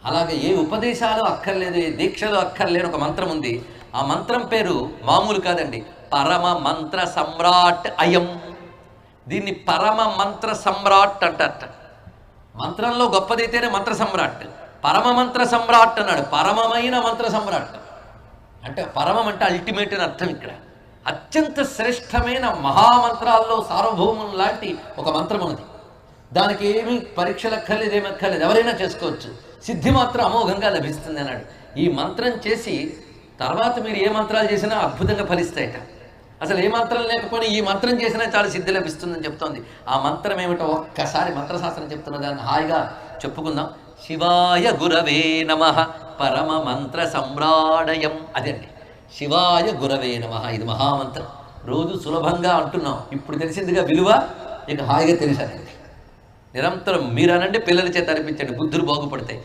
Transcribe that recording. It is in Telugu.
అలాగే ఏ ఉపదేశాలు అక్కర్లేదు, ఏ దీక్షలు అక్కర్లేని ఒక మంత్రం ఉంది. ఆ మంత్రం పేరు మామూలు కాదండి, పరమ మంత్ర సమ్రాట్ అయం. దీన్ని పరమ మంత్ర సమ్రాట్ అంటారట. మంత్రంలో గొప్పదైతేనే మంత్ర సమ్రాట్. పరమ మంత్ర సమ్రాట్ అన్నాడు, పరమమైన మంత్ర సమ్రాట్. అంటే పరమం అంటే అల్టిమేట్ అని అర్థం. ఇక్కడ అత్యంత శ్రేష్టమైన మహామంత్రాల్లో సార్వభౌమం లాంటి ఒక మంత్రం ఉన్నది. దానికి ఏమీ పరీక్షలు అక్కర్లేదు, ఏమి అక్కర్లేదు, ఎవరైనా చేసుకోవచ్చు. సిద్ధి మాత్రం అమోఘంగా లభిస్తుంది అన్నాడు. ఈ మంత్రం చేసి తర్వాత మీరు ఏ మంత్రాలు చేసినా అద్భుతంగా ఫలిస్తాయట. అసలు ఏ మంత్రం లేకపోయినా ఈ మంత్రం చేసినా చాలా సిద్ధి లభిస్తుందని చెప్తోంది. ఆ మంత్రం ఏమిటో ఒక్కసారి మంత్రశాస్త్రం చెప్తున్న దాన్ని హాయిగా చెప్పుకుందాం. శివాయ గురవే నమః పరమ మంత్ర సమ్రాడయం. అదే అండి, శివాయ గురవే నమః. ఇది మహామంత్రం. రోజు సులభంగా అంటున్నాం, ఇప్పుడు తెలిసిందిగా విలువ, ఇక హాయిగా తెలిసానండి. నిరంతరం మీరు అనండి, పిల్లల చేత అనిపించండి, బుద్ధులు బాగుపడతాయి.